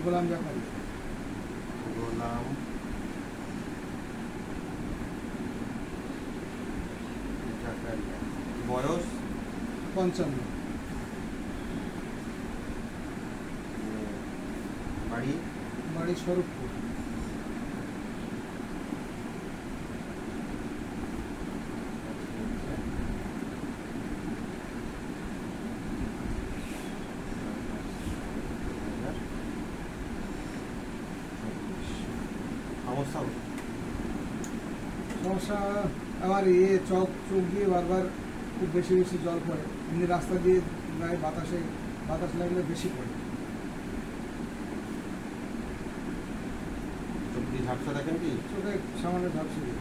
গোলাম জাফারি। গোলাম জাকারিয়া। বয়স 55। বাড়ি বাড়ি স্বরূপপুর। সমস্যা সমস্যা আমার চোখ দিয়ে বারবার খুব বেশি বেশি জল পড়ে, এমনি রাস্তা দিয়ে গায়ে বাতাস লাগলে বেশি পড়ে। চোখ দিয়ে ঝাপসা দেখেন কি? চোখে সামান্য ঝাপসি দিয়ে।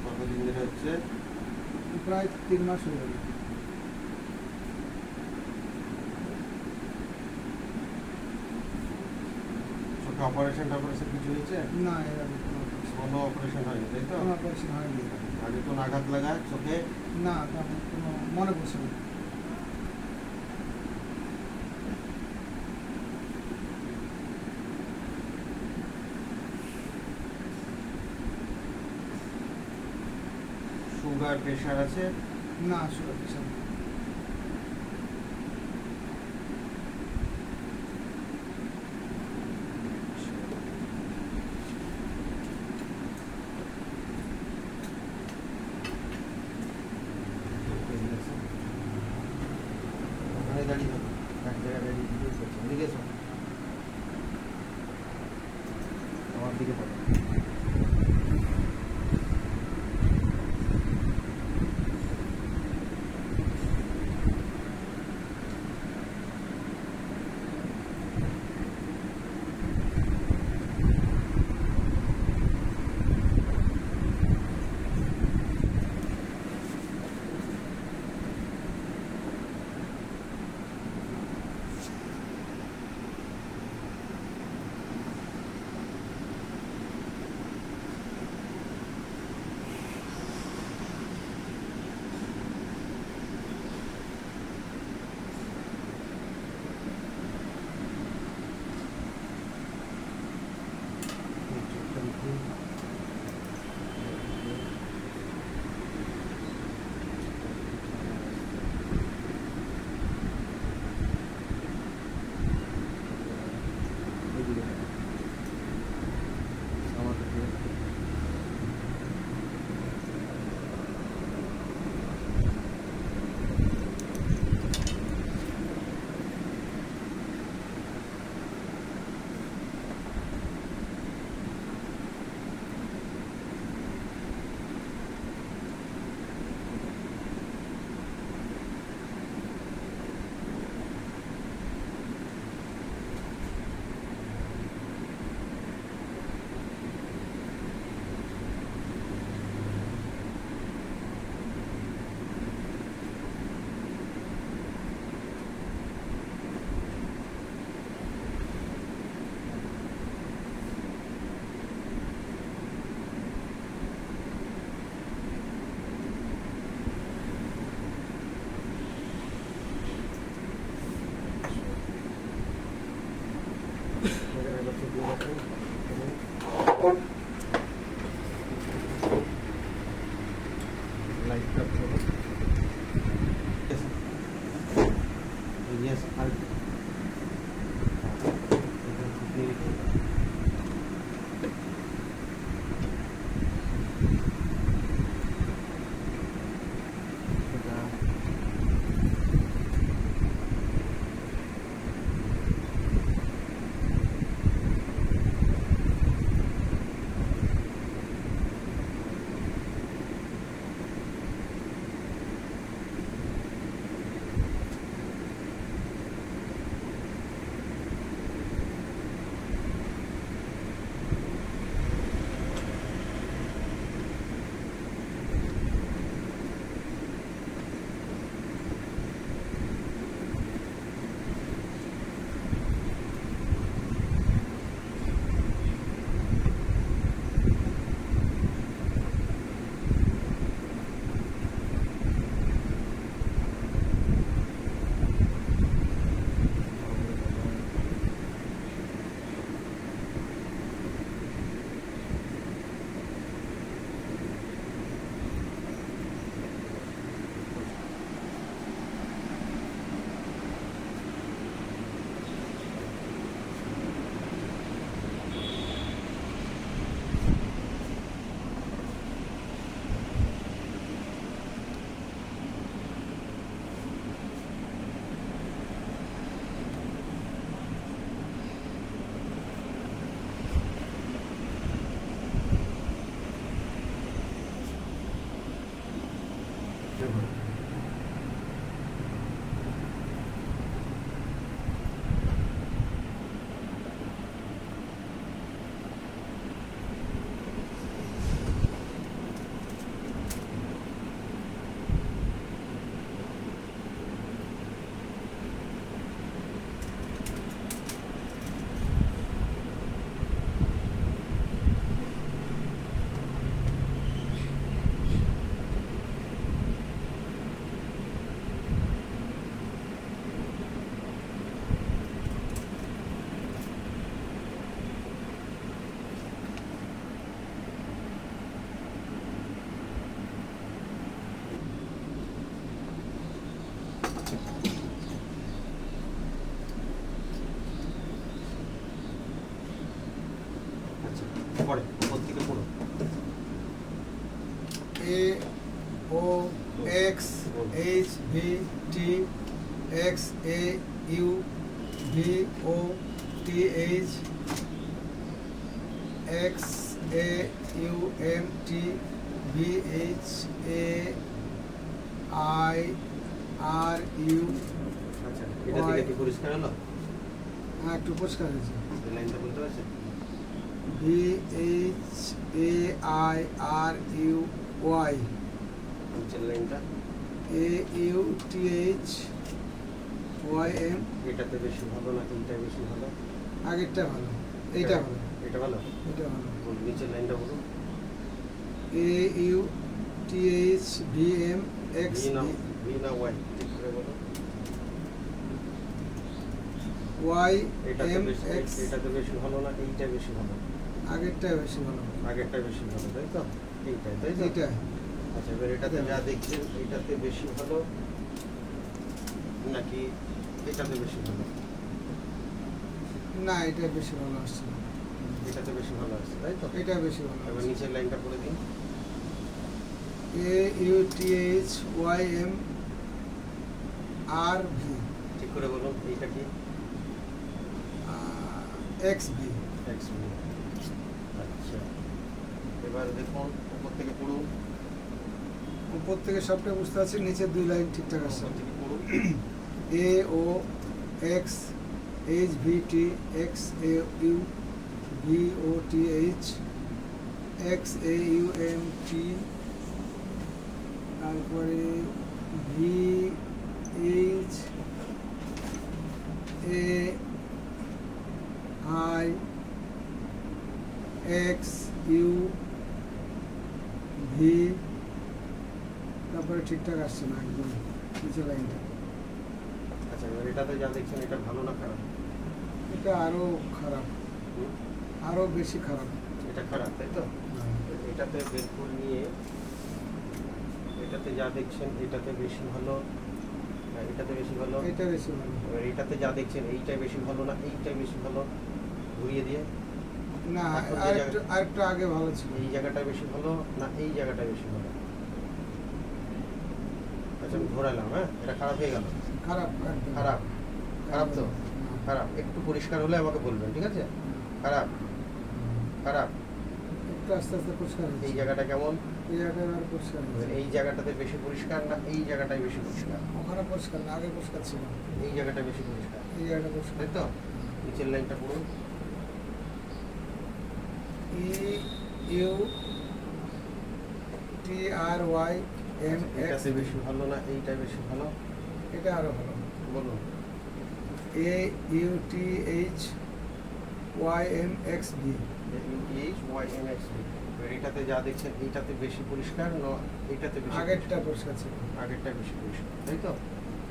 কতদিন ধরে হচ্ছে? প্রায় 3 মাস হয়ে যাবে। চোখে অপারেশন কিছু হয়েছে? না, এর আগে কোনো অপারেশন হয়নি, তাই তো? কোনো অপারেশন হয়নি। আগে কোনো আঘাত লাগায় চোখে? না, তেমন কোনো মনে পড়ছে না। সুগার প্রেশার আছে? না, সুগার প্রেশার নেই। ওখানে দাঁড়িয়ে থাকো, এক জায়গায় দাঁড়িয়ে ভিডিও করছো। এদিকে এসো, আমার দিকে থাকো। লাইটটা চলো। Yes, R H V T X A U V O T H X A U M T V H A I R U. আচ্ছা, এটা থেকে কি পরিষ্কার হলো? হ্যাঁ, একটু পরিষ্কার হয়েছে। এই লাইনটা বলতে পারছেন? V H A I R U Y নিচের লাইনটা A U T H Y M. এটাতে বেশি ভালো না এইটা বেশি ভালো? আগেরটা ভালো, এইটা ভালো, এটা ভালো? এটা ভালো। বলুন, নিচের লাইনটা বলুন। A U T H V M X V না ওয়াই? ঠিক করে বলো। ওয়াই এটাতে এম বেশি, এক্স। এটাতে বেশি ভালো না এইটা বেশি ভালো? আগেরটা বেশি ভালো, আগেরটা বেশি ভালো, তাই তো? এইটাই, তাই তো? এটা। আচ্ছা, এবার এটাতে যা দেখছেন এটাতে বেশি ভালো নাকি এটাতে বেশি ভালো? না, এটা বেশি ভালো আসছে, এটাতে বেশি ভালো আসছে, তাই তো? এটা বেশি ভালো এবার আসছে। নিচের লাইনটা পড়ে দিন। A U T H Y M R V ঠিক করে বলুন, এইটা কি? X V. X V. আচ্ছা, এবার দেখুন উপর থেকে পড়ুন। উপর থেকে সবটা বুঝতে পারছি, নিচে দুই লাইন ঠিকঠাক আসছে। উপর থেকে পড়ুন। A O X H V T X A U V O T H X A U M T, তারপরে V H A I X U V. তারপরে ঠিকঠাক আসছে না একদম নিচে লাইনটা। আচ্ছা, এবার এটাতে যা দেখছেন এটা ভালো না খারাপ? এটা আরো খারাপ, হুম? আরো বেশি খারাপ। এটা খারাপ, তাই তো? এটাতে বিলকুল নিয়ে এটাতে যা দেখছেন এটাতে বেশি ভালো, এটাতে বেশি ভালো? এটা বেশি ভালো। এবার এটাতে যা দেখছেন এইটাই বেশি ভালো না এইটাই বেশি ভালো? ঘুরিয়ে দিয়ে না, এখন যে আরেকটু আরেকটু আগে ভালো ছিল। এই জায়গাটা বেশি ভালো না এই জায়গাটা বেশি ভালো? আচ্ছা, আমি ঘোরালাম। হ্যাঁ, এটা খারাপ হয়ে গেল? খারাপ, একদম খারাপ? খারাপ তো? হ্যাঁ। খারাপ। একটু পরিষ্কার হলে আমাকে বলবেন, ঠিক আছে? খারাপ? খারাপ? একটু আস্তে আস্তে পরিষ্কার এই হচ্ছে। জায়গাটা কেমন? এই জায়গাটা আর পরিষ্কার এবার হচ্ছে। এই জায়গাটাতে বেশি পরিষ্কার না এই জায়গাটাই বেশি পরিষ্কার? ওখানে পরিষ্কার না, আগে পরিষ্কার ছিল। এই জায়গাটা বেশি পরিষ্কার, এই জায়গাটা পরিষ্কার। তাই তো? নিচের লাইনটা পড়ুন। ই ইউ টি আর ওয়াই এম এক্স। এটাতে বেশি ভালো না এইটাই বেশি ভালো? এটা আরো ভালো। বলুন। A U T H Y M X V. UTH YMX। এবার এটাতে যা দেখছেন এইটাতে বেশি পরিষ্কার না এটাতে বেশি? আগেরটা পরিষ্কার ছিল, আগেরটা বেশি পরিষ্কার, তাই তো?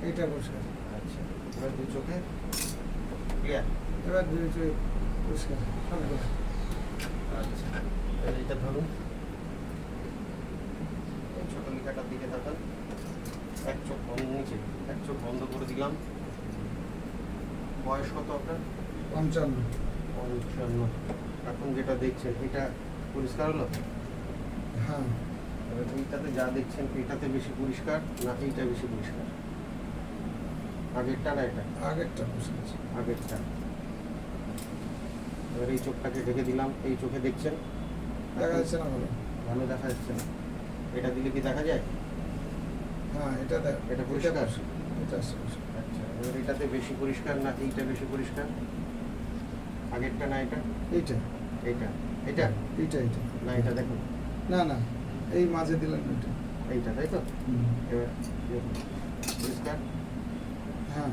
এটা পরিষ্কার। আচ্ছা, এবার দুই চোখে ক্লিয়ার? এবার দুই চোখ পরিষ্কার সবগুলো। আচ্ছা, এবার এইটা ধরুন, এই ছোট লেখাটার দিকে তাকান। এক চোখ বন্ধ, নিচে এক চোখ বন্ধ করে দিলাম। বয়স কত আপনার? 55। 55। এখন যেটা দেখছেন এটা পরিষ্কার হলো? হ্যাঁ, এবার এইটাতে যা দেখছেন এটাতে বেশি পরিষ্কার না এইটা বেশি পরিষ্কার? আগেরটা না এটা? আগেরটা পরিষ্কার ছিল। আগেরটা। এবার এই চোখটাকে ঢেকে দিলাম, এই চোখে দেখছেন দেখা যাচ্ছে না ভালো? ভালো দেখা যাচ্ছে না। এটা দিলে কি দেখা যায়? হ্যাঁ, এটা দেখ, এটা পরিষ্কার? এটা আসছে পরিষ্কার। আচ্ছা, এবার এটাতে বেশি পরিষ্কার না এইটা বেশি পরিষ্কার? আগেরটা না এটা? এইটা এইটা? এটা এইটা এইটা না এটা? দেখুন, না না, এই মাঝে দিলাম এটা। এইটা, তাই তো? এবার দেখুন, পরিষ্কার? হ্যাঁ,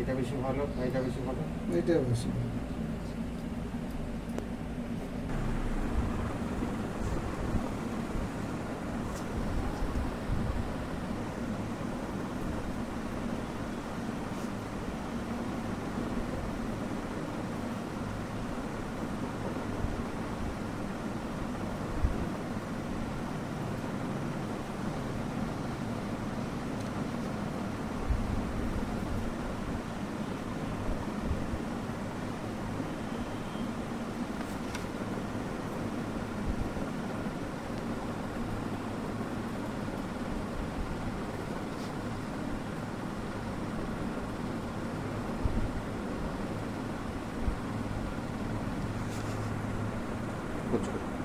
এটা বেশি ভালো না এটা বেশি ভালো? এইটা বেশি। বুঝবেন।